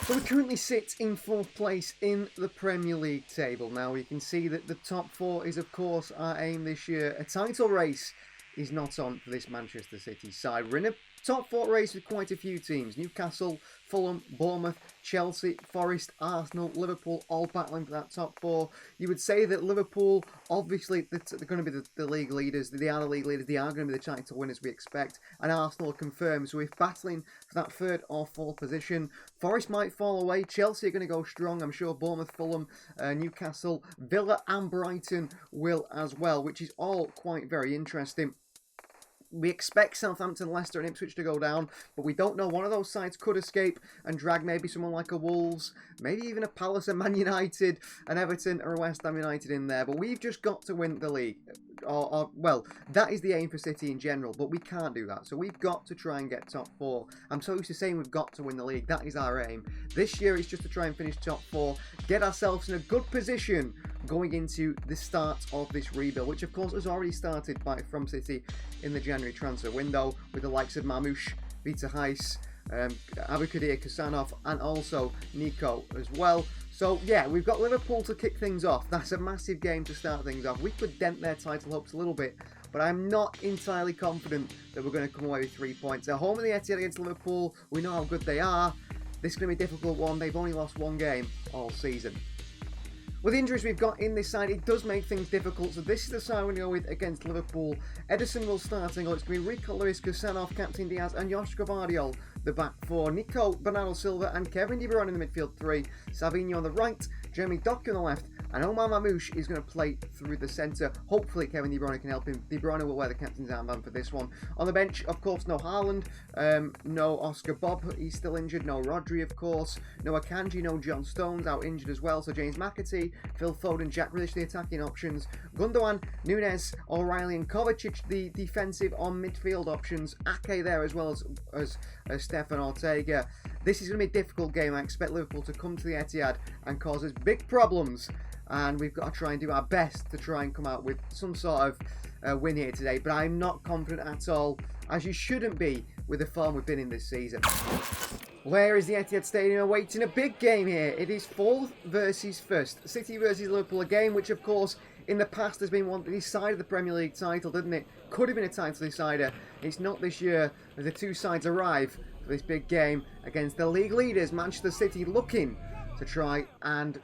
So we currently sit in 4th place in the Premier League table. Now you can see that the top 4 is of course our aim this year. A title race is not on for this Manchester City side. We're in a top 4 race with quite a few teams. Newcastle, Fulham, Bournemouth, Chelsea, Forest, Arsenal, Liverpool, all battling for that top 4. You would say that Liverpool, obviously, they're going to be the league leaders. They are the league leaders. They are going to be the title winners we expect. And Arsenal confirmed. So if battling for that 3rd or 4th position, Forest might fall away. Chelsea are going to go strong. I'm sure Bournemouth, Fulham, Newcastle, Villa and Brighton will as well, which is all quite very interesting. We expect Southampton, Leicester and Ipswich to go down, but we don't know. One of those sides could escape and drag maybe someone like a Wolves, maybe even a Palace, a Man United, an Everton or a West Ham United in there. But we've just got to win the league. Well, that is the aim for City in general, but we can't do that. So we've got to try and get top 4. I'm so used to saying we've got to win the league. That is our aim. This year it's just to try and finish top 4, get ourselves in a good position going into the start of this rebuild, which of course has already started from City in the January transfer window with the likes of MARMOUSH, Vita Heiss, Aboukadir Kusanov and also Nico as well. So yeah, we've got Liverpool to kick things off. That's a massive game to start things off. We could dent their title hopes a little bit, but I'm not entirely confident that we're going to come away with 3 points. At home in the Etihad against Liverpool, we know how good they are. This is going to be a difficult one. They've only lost 1 game all season. With the injuries we've got in this side, it does make things difficult. So this is the side we're going to go with against Liverpool. Ederson will start. It's going to be Rico Lewis, Kusanov, Captain Diaz and Josh Gvardiol, the back 4. Nico, Bernardo Silva and Kevin De Bruyne in the midfield 3. Savinho on the right, Jeremy Doku on the left. And Omar Mamouche is going to play through the centre. Hopefully Kevin De Bruyne can help him. De Bruyne will wear the captain's armband for this one. On the bench, of course, no Haaland, no Oscar Bob, he's still injured. No Rodri, of course. No Akanji, no John Stones, out injured as well. So James McAtee, Phil Foden, Jack Grealish, the attacking options. Gundogan, Nunes, O'Reilly and Kovacic, the defensive on midfield options. Ake there as well as Stefan Ortega. This is going to be a difficult game. I expect Liverpool to come to the Etihad and cause us big problems. And we've got to try and do our best to try and come out with some sort of win here today. But I'm not confident at all, as you shouldn't be with the form we've been in this season. Where is the Etihad Stadium awaiting a big game here? It is 4th versus 1st. City versus Liverpool, a game which, of course, in the past has been one that decided the Premier League title, didn't it? Could have been a title decider. It's not this year as the two sides arrive for this big game against the league leaders, Manchester City, looking to try and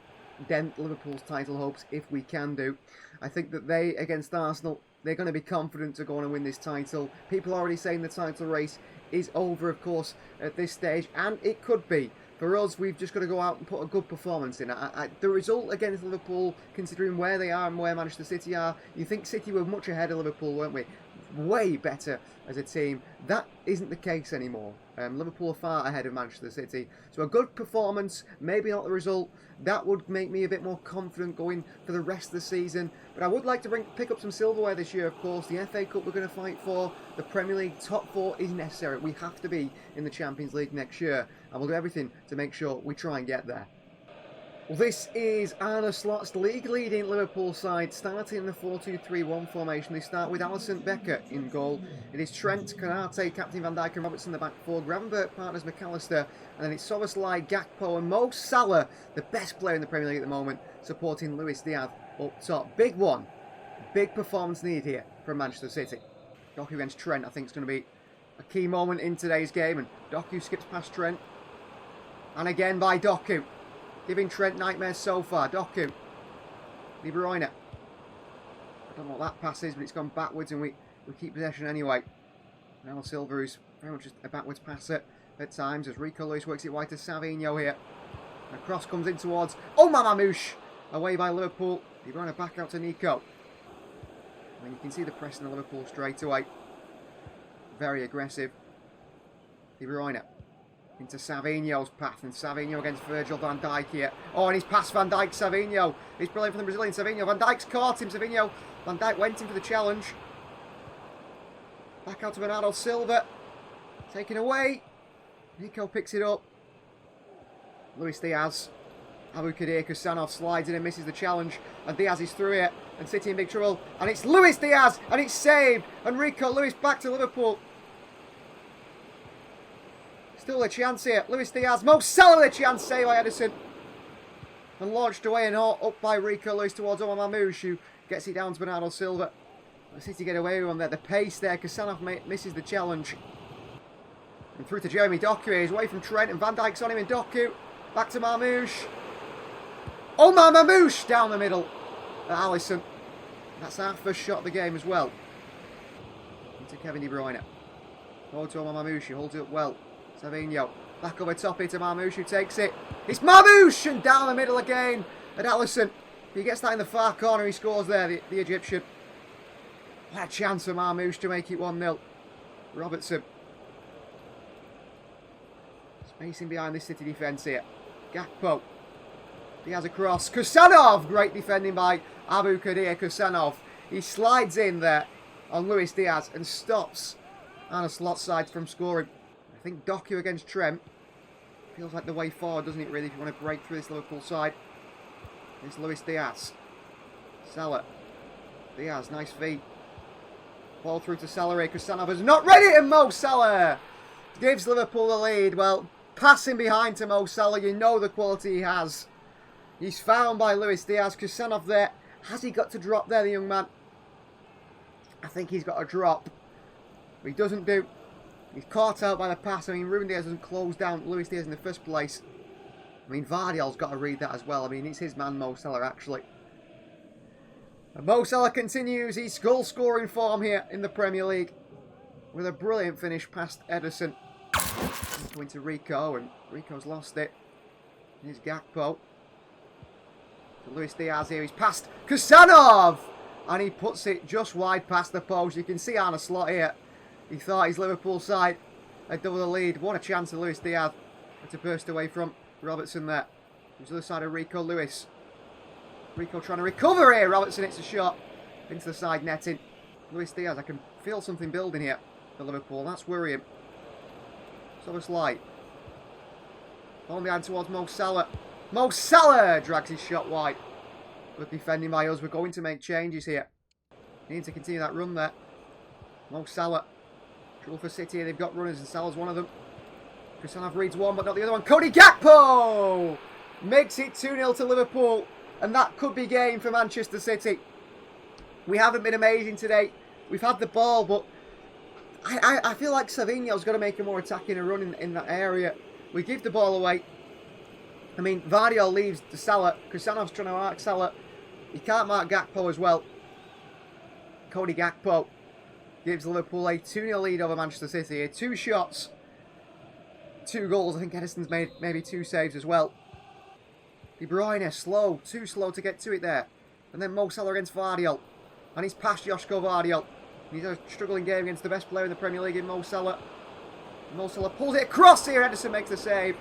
dent Liverpool's title hopes if we can do. I think that they, against Arsenal, they're going to be confident to go on and win this title. People are already saying the title race is over, of course, at this stage, and it could be. For us, we've just got to go out and put a good performance in. The result against Liverpool, considering where they are and where Manchester City are, you think City were much ahead of Liverpool, weren't we? Way better as a team. That isn't the case anymore. Liverpool are far ahead of Manchester City. So a good performance, maybe not the result, that would make me a bit more confident going for the rest of the season. But I would like to pick up some silverware this year, of course. The FA Cup we're going to fight for. The Premier League top 4 is necessary. We have to be in the Champions League next year. And we'll do everything to make sure we try and get there. Well, this is Arne Slot's league-leading Liverpool side, starting in the 4-2-3-1 formation. They start with Alisson Becker in goal. It is Trent, Konate, Captain Van Dijk and Robertson in the back 4. Gravenberch partners McAllister. And then it's Szoboszlai, Gakpo and Mo Salah, the best player in the Premier League at the moment, supporting Luis Diaz up top. Big one. Big performance needed here from Manchester City. Doku against Trent, I think, is going to be a key moment in today's game. And Doku skips past Trent. And again by Doku. Giving Trent nightmares so far. Doku. De Bruyne. I don't know what that pass is, but it's gone backwards and we keep possession anyway. Now Silva, who's very much just a backwards passer at times, as Rico Lewis works it wide to Savinho here. And a cross comes in towards Omar Mamouche. Away by Liverpool. De Bruyne back out to Nico. And you can see the press in the Liverpool straight away. Very aggressive. De Bruyne. Into Savinho's path, and Savinho against Virgil van Dijk here. Oh, and he's past Van Dijk, Savinho. He's brilliant from the Brazilian, Savinho. Van Dijk's caught him, Savinho. Van Dijk went in for the challenge. Back out to Bernardo Silva. Taken away. Nico picks it up. Luis Diaz. Aboukadir Kusanov slides in and misses the challenge. And Diaz is through it. And City in big trouble. And it's Luis Diaz. And it's saved. And Rico Lewis back to Liverpool. Still a chance here. Luis Diaz. Mo Salah with a chance. Save by Edison. And launched away and up by Rico Lewis towards Omar Marmoush, who gets it down to Bernardo Silva. City get away with him there. The pace there. Kusanov misses the challenge. And through to Jeremy Doku. He's away from Trent, and Van Dijk's on him, and Doku. Back to Marmoush. Omar Marmoush down the middle at Alisson. That's our first shot of the game as well. Into Kevin De Bruyne. Forward to Omar Marmoush, who holds it up well. Savinho. Back over top here to Marmoush, who takes it. It's Marmoush! And down the middle again at Alisson. He gets that in the far corner. He scores there, the Egyptian. What a chance for Marmoush to make it 1-0. Robertson. Spacing behind this City defence here. Gakpo. Diaz across. Kusanov! Great defending by Abu Kadir Kusanov. He slides in there on Luis Diaz and stops Arne Slot's side from scoring. I think Doku against Trent feels like the way forward, doesn't it, really, if you want to break through this Liverpool side. It's Luis Diaz. Salah. Diaz, nice feet. Ball through to Salah. Kusanov is not ready, and Mo Salah gives Liverpool the lead. Well, passing behind to Mo Salah, you know the quality he has. He's found by Luis Diaz. Kusanov there. Has he got to drop there, the young man? I think he's got to drop. But he doesn't do. He's caught out by the pass. I mean, Ruben Diaz doesn't close down Luis Diaz in the first place. I mean, Vardiol's got to read that as well. I mean, it's his man, Mo Salah, actually. And Mo Salah continues his goal-scoring form here in the Premier League with a brilliant finish past Ederson. Going to Rico, and Rico's lost it. Here's Gakpo. To Luis Diaz here. He's passed Kusanov! And he puts it just wide past the post. You can see Arne Slot here. He thought his Liverpool side had double the lead. What a chance of Luis Diaz to burst away from Robertson there. He's the other side of Rico Lewis. Rico trying to recover here. Robertson hits a shot into the side netting. Luis Diaz, I can feel something building here for Liverpool. That's worrying. So it's light. On behind towards Mo Salah. Mo Salah drags his shot wide. Good defending by us. We're going to make changes here. Need to continue that run there. Mo Salah. Trouble for City here. They've got runners and Salah's one of them. Kusanov reads one but not the other one. Cody Gakpo makes it 2-0 to Liverpool. And that could be game for Manchester City. We haven't been amazing today. We've had the ball, but I feel like Savinho's got to make a more attacking run in that area. We give the ball away. I mean, Vardiol leaves to Salah. Kusanov's trying to mark Salah. He can't mark Gakpo as well. Cody Gakpo gives Liverpool a 2-0 lead over Manchester City here. 2 shots, 2 goals. I think Edison's made maybe 2 saves as well. De Bruyne, slow. Too slow to get to it there. And then Mo Salah against Vardiol. And he's past Joško Vardiol. He's a struggling game against the best player in the Premier League in Mo Salah. Mo Salah pulls it across here. Edison makes the save.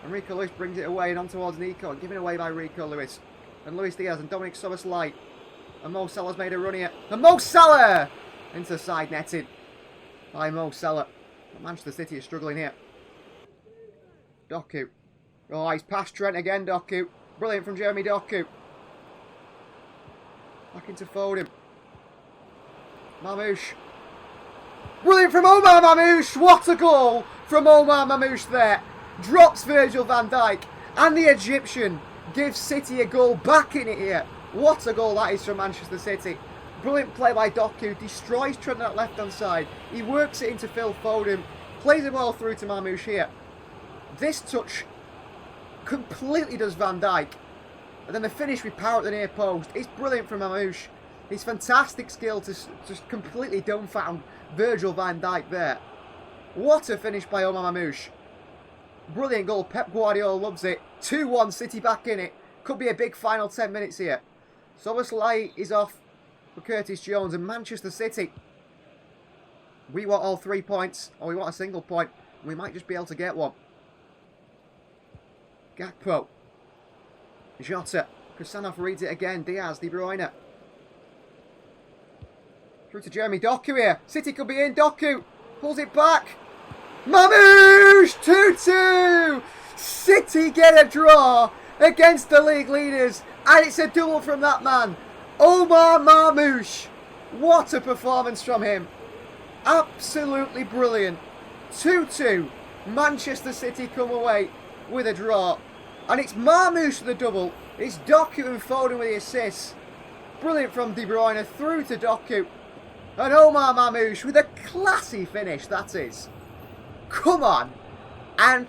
And Rico Lewis brings it away and on towards Nico. Given away by Rico Lewis. And Luis Diaz and Dominic Soboslai. And Mo Salah's made a run here. And Mo Salah! Into the side netted by Mo Salah. But Manchester City is struggling here. Doku. Oh, he's past Trent again, Doku. Brilliant from Jeremy Doku. Back into Foden. Marmoush. Brilliant from Omar Marmoush. What a goal from Omar Marmoush there. Drops Virgil van Dijk. And the Egyptian gives City a goal back in it here. What a goal that is from Manchester City. Brilliant play by Doku. Destroys Trent on that left-hand side. He works it into Phil Foden. Plays the ball through to Marmoush here. This touch completely does Van Dijk. And then the finish with power at the near post. It's brilliant from Marmoush. His fantastic skill to just completely dumbfound Virgil van Dijk there. What a finish by Omar Marmoush. Brilliant goal. Pep Guardiola loves it. 2-1 City back in it. Could be a big final 10 minutes here. Soboslai is off for Curtis Jones and Manchester City. We want all 3 points, or we want a single point. We might just be able to get one. Gakpo. Jota. Kusanov reads it again. Diaz. De Bruyne. Through to Jeremy Doku here. City could be in. Doku pulls it back. Marmoush! 2-2! City get a draw against the league leaders. And it's a double from that man. Omar Marmoush. What a performance from him. Absolutely brilliant. 2-2. Manchester City come away with a draw. And it's Marmoush with the double. It's Doku and Foden with the assists. Brilliant from De Bruyne through to Doku. And Omar Marmoush with a classy finish, that is. Come on. And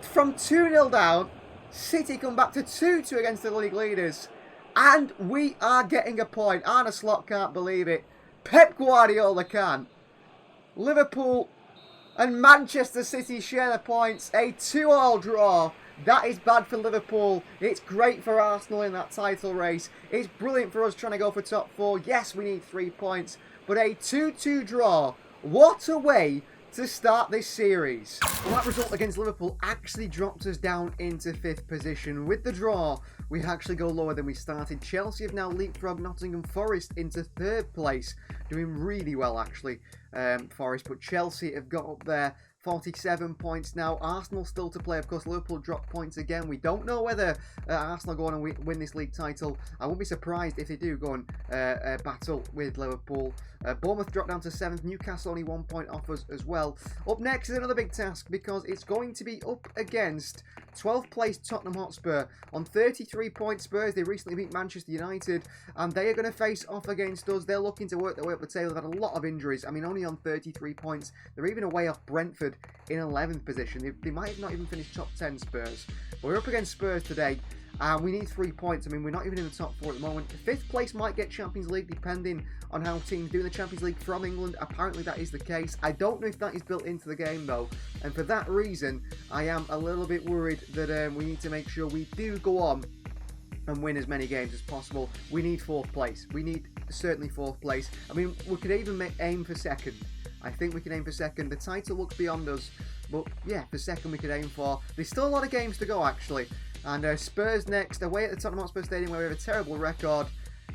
from 2-0 down, City come back to 2-2 against the league leaders. And we are getting a point. Arne Slot can't believe it. Pep Guardiola can. Liverpool and Manchester City share the points. A 2-2 draw. That is bad for Liverpool. It's great for Arsenal in that title race. It's brilliant for us trying to go for top 4. Yes, we need 3 points. But a 2-2 draw. What a way to start this series. Well, that result against Liverpool actually dropped us down into 5th position. With the draw, we actually go lower than we started. Chelsea have now leapfrogged Nottingham Forest into 3rd place. Doing really well, actually, Forest. But Chelsea have got up there. 47 points now. Arsenal still to play. Of course, Liverpool dropped points again. We don't know whether Arsenal go on and win this league title. I won't be surprised if they do go and battle with Liverpool. Bournemouth dropped down to 7th. Newcastle only 1 point off us as well. Up next is another big task because it's going to be up against 12th place Tottenham Hotspur. On 33 points, Spurs, they recently beat Manchester United and they are going to face off against us. They're looking to work their way up the table. They've had a lot of injuries. I mean, only on 33 points. They're even away off Brentford in 11th position. They might have not even finished top 10, Spurs. But we're up against Spurs today. And we need 3 points. I mean, we're not even in the top 4 at the moment. 5th place might get Champions League depending on how teams do in the Champions League from England. Apparently that is the case. I don't know if that is built into the game though. And for that reason, I am a little bit worried that we need to make sure we do go on and win as many games as possible. We need 4th place. We need certainly 4th place. I mean, we could even aim for 2nd. I think we can aim for 2nd. The title looks beyond us. But yeah, for 2nd we could aim for. There's still a lot of games to go actually. And Spurs next, away at the Tottenham Hotspur Stadium where we have a terrible record.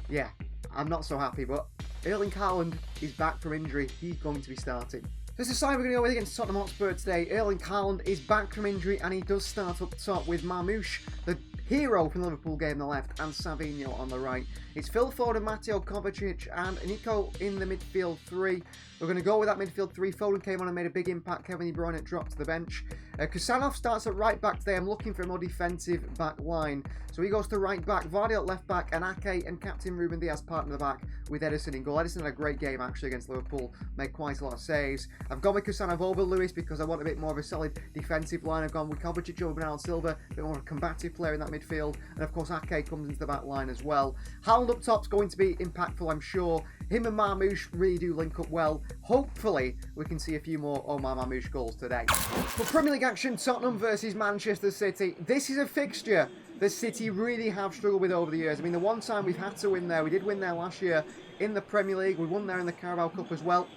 Yeah, I'm not so happy, but Erling Haaland is back from injury. He's going to be starting. So it's the side we're going to go with against Tottenham Hotspur today. Erling Haaland is back from injury and he does start up top with Marmoush, the hero from the Liverpool game on the left, and Savinho on the right. It's Phil Foden, Mateo Kovacic and Nico in the midfield 3. We're going to go with that midfield 3. Foden came on and made a big impact. Kevin De Bruyne dropped to the bench. Kusanov starts at right back today. I'm looking for a more defensive back line. So he goes to right back, Vardy at left back, and Ake and captain Ruben Dias partner the back with Ederson in goal. Ederson had a great game actually against Liverpool, made quite a lot of saves. I've gone with Kusanov over Lewis because I want a bit more of a solid defensive line. I've gone with Kovacic over Bernardo Silva, a bit more of a combative player in that midfield. And of course Ake comes into the back line as well. Haaland up top's going to be impactful, I'm sure. Him and Marmoush really do link up well. Hopefully, we can see a few more Omar Marmoush goals today. For Premier League action, Tottenham versus Manchester City. This is a fixture that City really have struggled with over the years. I mean, the one time we've had to win there, we did win there last year in the Premier League. We won there in the Carabao Cup as well.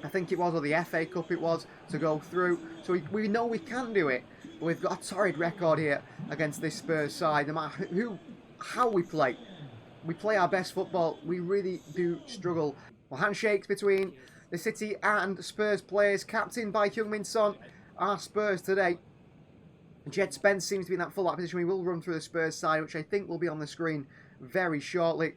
I think it was, or the FA Cup it was, to go through. So we know we can do it. But we've got a torrid record here against this Spurs side. No matter how we play our best football. We really do struggle. Well, handshakes between the City and Spurs players, captained by Heung-min Son, are Spurs today. Jed Spence seems to be in that full-back position. We will run through the Spurs side, which I think will be on the screen very shortly.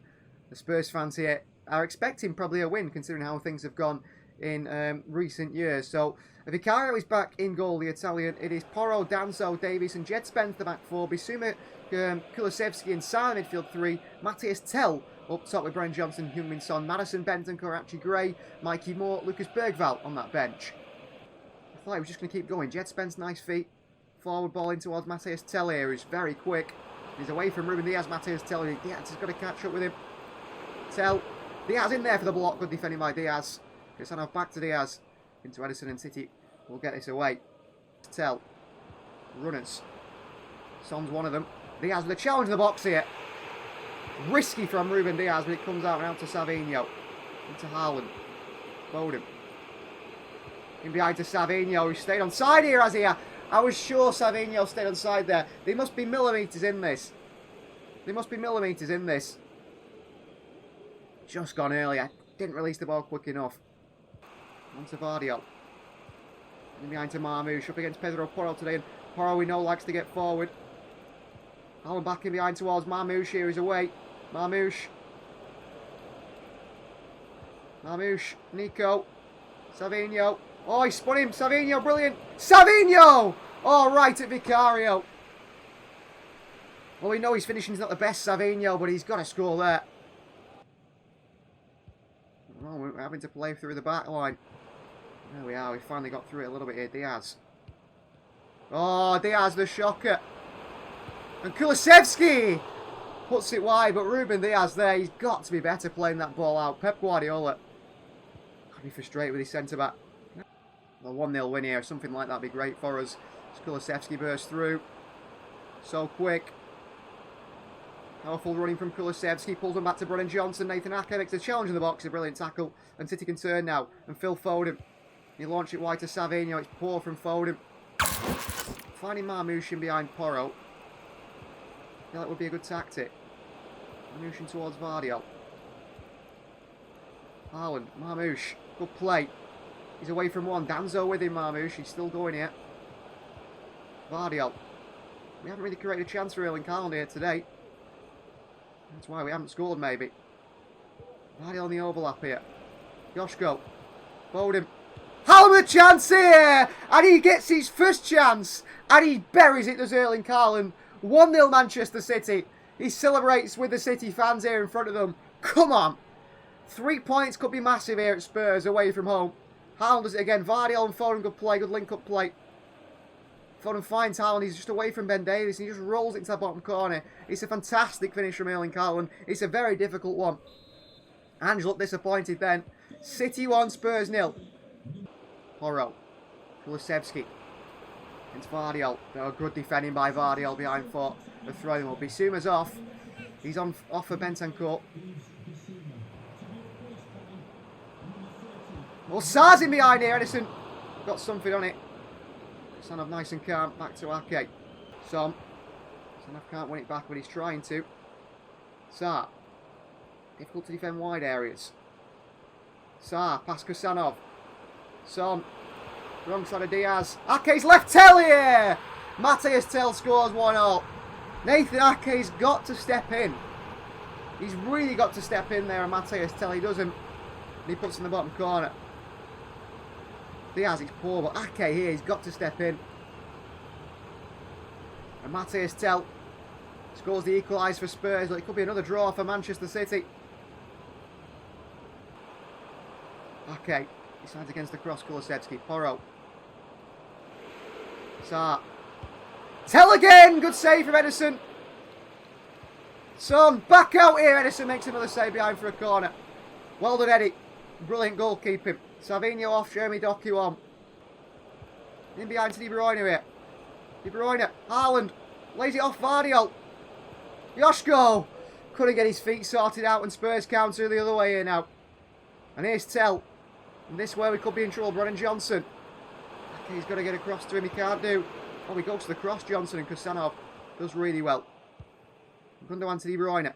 The Spurs fans here are expecting probably a win, considering how things have gone in recent years. So, Vicario is back in goal, the Italian. It is Porro, Danso, Davies and Jed Spence the back 4. Bissouma, Kulusevski and Sarr midfield 3. Matthias Tell up top with Brian Johnson, Heung-min Son, Madison, Benton, Karachi Gray, Mikey Moore, Lucas Bergvall on that bench. I thought he was just going to keep going. Jed Spence, nice feet. Forward ball in towards Matthias Tell here, who's very quick. He's away from Ruben Dias. Matthias Tell, Diaz has got to catch up with him. Tell, Diaz in there for the block, good defending by Diaz. Kusanov back to Diaz, into Ederson and City. We'll get this away. Tell, runners. Son's one of them. Diaz with a challenge in the box here. Risky from Ruben Diaz, but it comes out and out to Savinho. Into Haaland. Foden. In behind to Savinho, who stayed on side here as he... I was sure Savinho stayed on side there. There must be millimetres in this. There must be millimetres in this. Just gone earlier. Didn't release the ball quick enough. On to Vardy. In behind to Marmoush. Up against Pedro Porro today. And Porro we know likes to get forward. Haaland back in behind towards Marmoush. Here he's away. Marmoush. Marmoush. Nico. Savinho. Oh, he spun him. Savinho, brilliant. Savinho! Oh, right at Vicario. Well, we know his finishing's not the best, Savinho, but he's got to score there. Oh, we're having to play through the back line. There we are. We finally got through it a little bit here. Diaz. Oh, Diaz, the shocker. And Kulusevski puts it wide, but Ruben Diaz there. He's got to be better playing that ball out. Pep Guardiola. Could be frustrated with his centre-back. A 1-0 win here. Something like that would be great for us. Kulusevski bursts through. So quick. Powerful running from Kulusevski. Pulls them back to Brennan Johnson. Nathan Ake makes a challenge in the box. A brilliant tackle. And City can turn now. And Phil Foden. He launched it wide to Savinho. It's poor from Foden. Finding Marmoush in behind Porro. I feel like would be a good tactic. Marmoush in towards Vardiol. Haaland. Marmoush. Good play. He's away from one. Danzo with him, Marmoush. He's still going here. Vardiol. We haven't really created a chance for Erling Haaland here today. That's why we haven't scored, maybe. Vardiol on the overlap here. Joshko. Foden. Haaland with a chance here! And he gets his first chance. And he buries it, does Erling Haaland. 1-0 Manchester City. He celebrates with the City fans here in front of them. Come on. 3 points could be massive here at Spurs, away from home. Haaland does it again. Vardiol and Foden, good play, good link-up play. Foden finds Haaland, he's just away from Ben Davies, and he just rolls it into that bottom corner. It's a fantastic finish from Erling Haaland. It's a very difficult one. Angel looked disappointed then. City 1, Spurs 0. Porro. Kulusevski. It's Vardiol. Oh, good defending by Vardiol behind foot. The throw will be Bisouma's off. He's off for Bentancur. Well, Sarr's in behind here. Edison got something on it. Sanov nice and calm. Back to Ake. Sanov can't win it back, but he's trying to. Sarr. Difficult to defend wide areas. Sarr. Past Kusanov. Son. Wrong side of Diaz. Ake's left Tell here. Matthias Tell scores 1-0. Nathan Ake's got to step in. He's really got to step in there, and Matthias Tell, he doesn't. And he puts it in the bottom corner. Diaz, it's poor, but Ake here, he's got to step in. And Matthias Tell scores the equaliser for Spurs, but it could be another draw for Manchester City. Ake, he sides against the cross, Kulusevski. Porro. Sarr. Tell again! Good save from Edison. Son, back out here. Edison makes another save behind for a corner. Well done, Eddie. Brilliant goalkeeping. Savinho off, Jeremy Doku on. In behind to De Bruyne here. De Bruyne, Haaland, lays it off Vardiol. Joshko couldn't get his feet sorted out, and Spurs counter the other way here now. And here's Tell. And this way we could be in trouble. Brennan Johnson. Okay, he's got to get across to him. He can't do. Oh, he goes to the cross, Johnson, and Kusanov does really well. Gundogan to De Bruyne.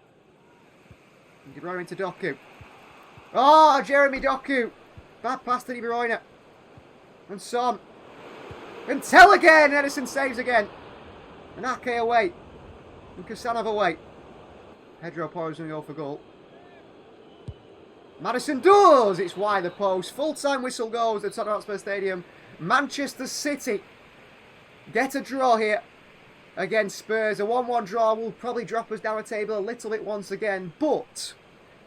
And De Bruyne into Doku. Oh, Jeremy Doku. Bad pass to De Bruyne. And Son. And Tell again. Edison saves again. And Ake away. And Kusanov away. Pedro Porro's going to go for goal. Maddison does. It's wide the post. Full-time whistle goes at Tottenham Hotspur Stadium. Manchester City get a draw here against Spurs. A 1-1 draw will probably drop us down the table a little bit once again. But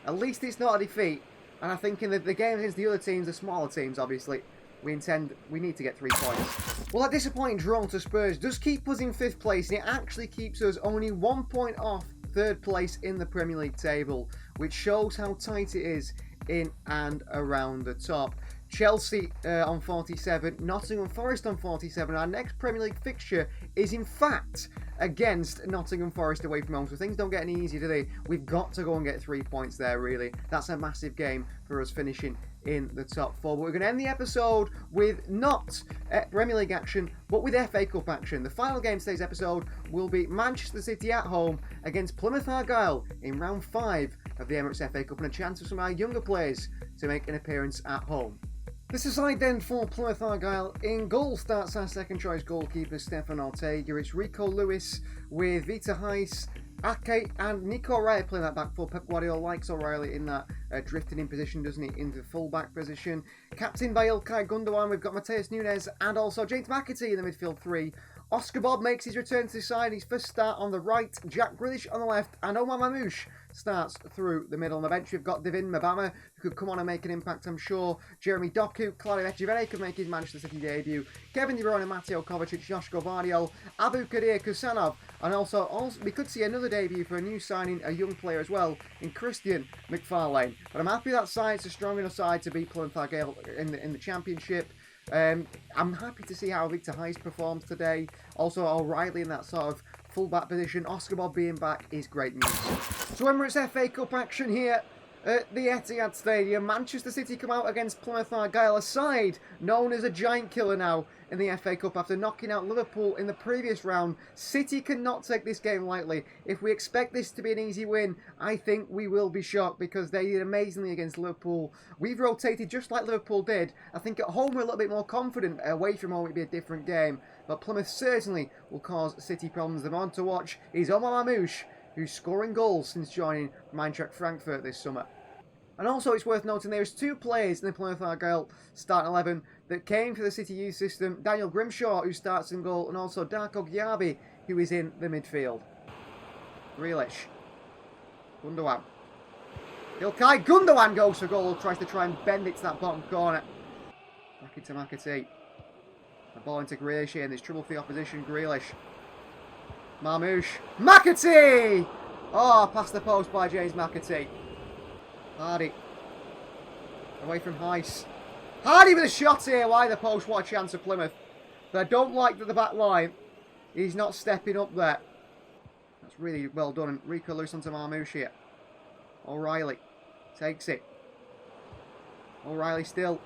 at least it's not a defeat. And I think in the game against the other teams, the smaller teams, obviously, we need to get 3 points. Well, that disappointing draw to Spurs does keep us in 5th place, and it actually keeps us only 1 point off 3rd place in the Premier League table, which shows how tight it is in and around the top. Chelsea on 47, Nottingham Forest on 47. Our next Premier League fixture is in fact against Nottingham Forest away from home, so things don't get any easier, do they? We've got to go and get 3 points there, really. That's a massive game for us finishing in the top 4. But we're going to end the episode with not Premier League action, but with FA Cup action. The final game of today's episode will be Manchester City at home against Plymouth Argyle in round 5 of the Emirates FA Cup, and a chance for some of our younger players to make an appearance at home. This is side then for Plymouth Argyle. In goal starts our second choice goalkeeper Stefan Ortega. It's Rico Lewis with Vita Heiss, Ake and Nico O'Reilly playing that back four. Pep Guardiola likes O'Reilly in that drifting in position, doesn't he? Into full-back position. Captained by Ilkay Gundogan, we've got Matheus Nunes and also James McAtee in the midfield three. Oscar Bob makes his return to the side. His first start on the right. Jack Grealish on the left. And Omar Mamouche starts through the middle. On the bench, we've got Divin Mabama, who could come on and make an impact, I'm sure. Jeremy Doku, Claudio Echevere could make his Manchester City debut. Kevin De Bruyne, Matteo Kovacic, Josh Gvardiol, Abu Kadir Kusanov. And also, we could see another debut for a new signing, a young player as well, in Christian McFarlane. But I'm happy that side's a strong enough side to beat Plymouth Argyle in the Championship. I'm happy to see how Victor Heist performs today. Also, O'Reilly in that sort of full-back position. Oscar Bob being back is great news. So Emirates FA Cup action here at the Etihad Stadium. Manchester City come out against Plymouth Argyle, a side known as a giant killer now in the FA Cup after knocking out Liverpool in the previous round. City cannot take this game lightly. If we expect this to be an easy win, I think we will be shocked because they did amazingly against Liverpool. We've rotated just like Liverpool did. I think at home we're a little bit more confident. Away from home it'd be a different game. But Plymouth certainly will cause City problems. The man to watch is Omar Mamouche, who's scoring goals since joining Eintracht Frankfurt this summer. And also it's worth noting there's two players in the Plymouth Argyle starting 11 that came for the City youth system. Daniel Grimshaw, who starts in goal, and also Darko Gyabi, who is in the midfield. Grealish. Gundogan. Ilkay Gundogan goes for goal, tries to try and bend it to that bottom corner. Back into McAtee. The ball into Grealish here, and there's trouble for the opposition. Grealish. Marmouche. McAtee! Oh, past the post by James McAtee. Hardy. Away from Heiss. Hardy with a shot here. Why the post? What a chance of Plymouth. But I don't like that the back line. He's not stepping up there. That's really well done. And Rico loose onto Marmouche here. O'Reilly. Takes it. O'Reilly still.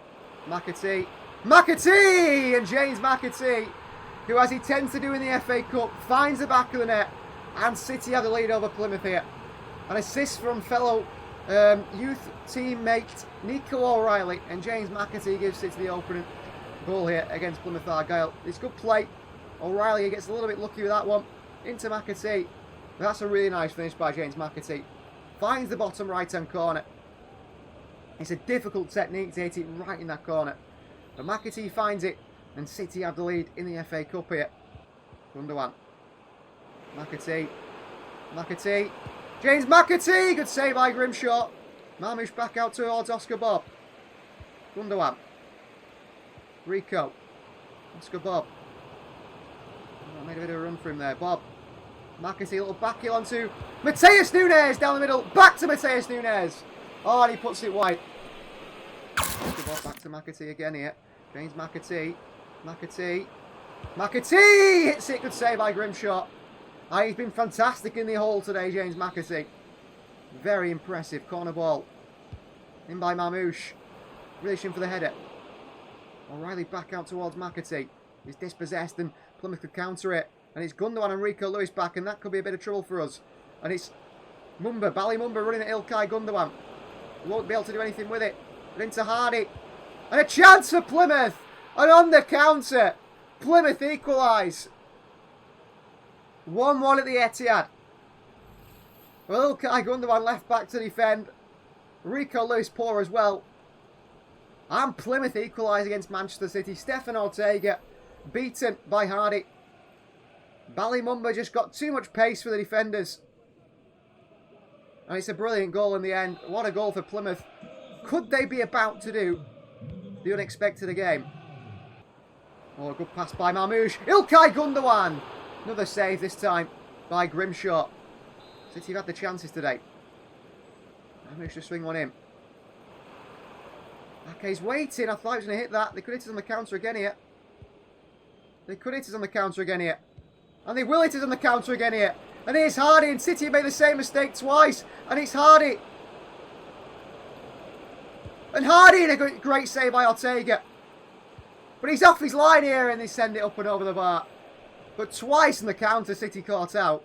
McAtee. McAtee! And James McAtee, who as he tends to do in the FA Cup, finds the back of the net. And City have the lead over Plymouth here. An assist from fellow youth teammate Nico O'Reilly, and James McAtee gives City the opening goal here against Plymouth Argyle. It's good play. O'Reilly gets a little bit lucky with that one. Into McAtee. That's a really nice finish by James McAtee. Finds the bottom right-hand corner. It's a difficult technique to hit it right in that corner. But McAtee finds it, and City have the lead in the FA Cup here. Gundogan. McAtee. McAtee. James McAtee! Good save by Grimshaw. Marmouche back out towards Oscar Bob. Gundogan. Rico. Oscar Bob. Oh, made a bit of a run for him there. Bob. McAtee, a little back heel onto Matheus Nunes down the middle. Back to Matheus Nunes. Oh, and he puts it wide. Oscar Bob back to McAtee again here. James McAtee. McAtee. McAtee! Hits it. Good save by Grimshaw. He's been fantastic in the hole today, James McAtee. Very impressive. Corner ball. In by Marmouche. Grealish in for the header. O'Reilly back out towards McAtee. He's dispossessed and Plymouth could counter it. And it's Gundogan and Rico Lewis back, and that could be a bit of trouble for us. And it's Mumba, Bally Mumba running at Ilkay Gundogan. We won't be able to do anything with it. But into Hardy. And a chance for Plymouth. And on the counter, Plymouth equalise. 1-1 at the Etihad. Well, Ilkay Gundogan left back to defend. Rico Lewis poor as well. And Plymouth equalise against Manchester City. Stefan Ortega beaten by Hardy. Ballymumba just got too much pace for the defenders. And it's a brilliant goal in the end. What a goal for Plymouth. Could they be about to do the unexpected again? Oh, a good pass by Marmouche. Ilkay Gundogan. Another save this time by Grimshaw. City have had the chances today. Marmouche to swing one in. Ake's waiting. I thought he was going to hit that. They could hit us on the counter again here. They could hit us on the counter again here. And they will hit us on the counter again here. And here's Hardy. And City made the same mistake twice. And it's Hardy. And Hardy in a great save by Ortega. But he's off his line here and they send it up and over the bar. But twice in the counter, City caught out.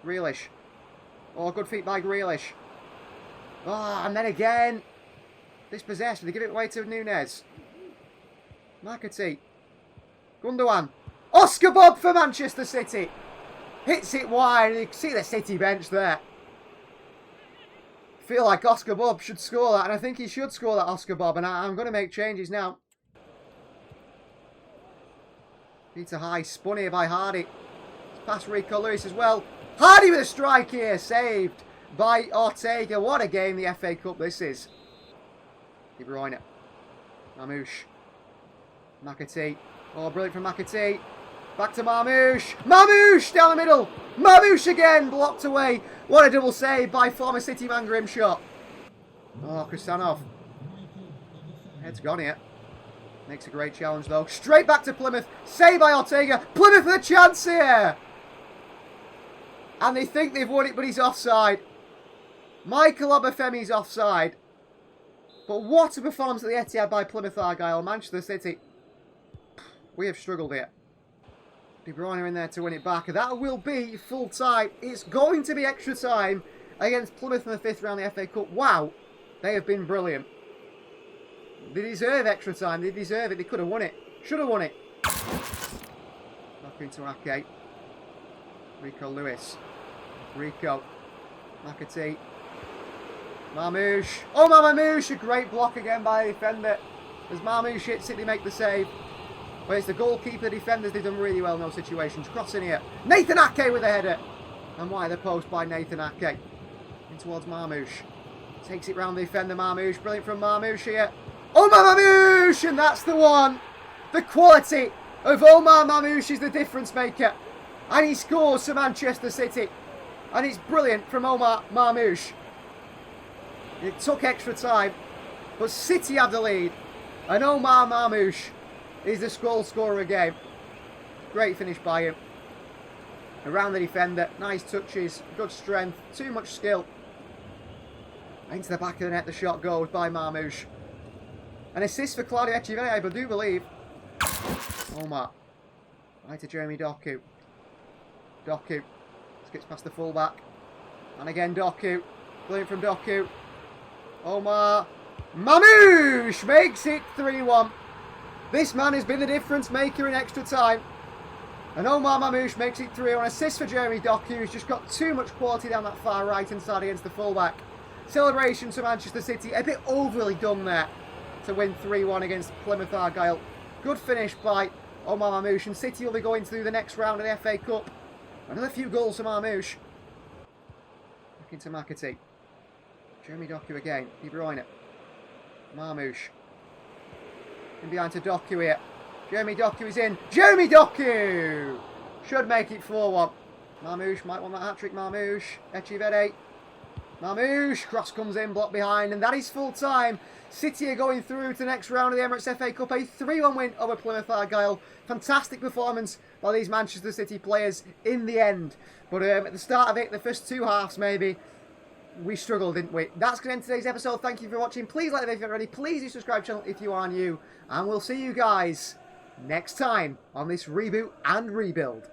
Grealish. Oh, good feet by Grealish. Oh, and then again. Dispossessed. They give it away to Nunes. McAtee. Gundogan. Oscar Bob for Manchester City. Hits it wide. You can see the City bench there. Feel like Oscar Bob should score that, and I think he should score that, Oscar Bob, and I'm going to make changes now. Peter High, spun here by Hardy. It's past Rico Lewis as well. Hardy with a strike here, saved by Ortega. What a game the FA Cup this is. De Bruyne. Marmoush. McAtee. Oh, brilliant from McAtee. Back to Marmoush. Marmoush down the middle. Marmoush again, blocked away. What a double save by former City man Grimshot. Oh, Kristanov. Head's gone here. Makes a great challenge though. Straight back to Plymouth. Saved by Ortega. Plymouth with a chance here. And they think they've won it, but he's offside. Michael Obafemi's offside. But what a performance at the Etihad by Plymouth Argyle. Manchester City. We have struggled here. De Bruyne in there to win it back. That will be full time. It's going to be extra time against Plymouth in the 5th round of the FA Cup. Wow. They have been brilliant. They deserve extra time. They deserve it. They could have won it. Should have won it. Back into Ake. Rico Lewis. Rico. McAtee. Marmoush. Oh, Marmoush. A great block again by the defender. As Marmoush hits it, they make the save. But it's the goalkeeper, the defenders, they've done really well in those situations. Crossing here. Nathan Ake with a header. And wide the post by Nathan Ake. In towards Marmoush. Takes it round the defender, Marmoush. Brilliant from Marmoush here. Omar Marmoush! And that's the one. The quality of Omar Marmoush is the difference maker. And he scores for Manchester City. And it's brilliant from Omar Marmoush. It took extra time. But City have the lead. And Omar Marmoush is the goal scorer again. Great finish by him. Around the defender. Nice touches. Good strength. Too much skill. Into the back of the net. The shot goes by Marmoush. An assist for Claudio Echeverri, I do believe. Omar. Right to Jeremy Doku. Doku. Skips past the fullback. And again Doku. Brilliant from Doku. Omar. Marmoush makes it 3-1. This man has been the difference maker in extra time. And Omar Marmoush makes it 3-1. Assist for Jeremy Doku, who's just got too much quality down that far right hand side against the fullback. Celebrations for Manchester City. A bit overly done there to win 3-1 against Plymouth Argyle. Good finish by Omar Marmoush. And City will be going through the next round of the FA Cup. Another few goals for Marmoush. Back into McAtee. Jeremy Doku again. De Bruyne. Marmoush. In behind to Doku here. Jeremy Doku is in. Jeremy Doku! Should make it 4-1. Marmoush might want that hat-trick. Marmoush. Echeverri. Marmoush. Cross comes in. Blocked behind. And that is full time. City are going through to the next round of the Emirates FA Cup. A 3-1 win over Plymouth Argyle. Fantastic performance by these Manchester City players in the end. But at the start of it, the first 2 halves maybe, we struggled, didn't we? That's going to end today's episode. Thank you for watching. Please like the video if you're ready. Please do subscribe to the channel if you are new. And we'll see you guys next time on this reboot and rebuild.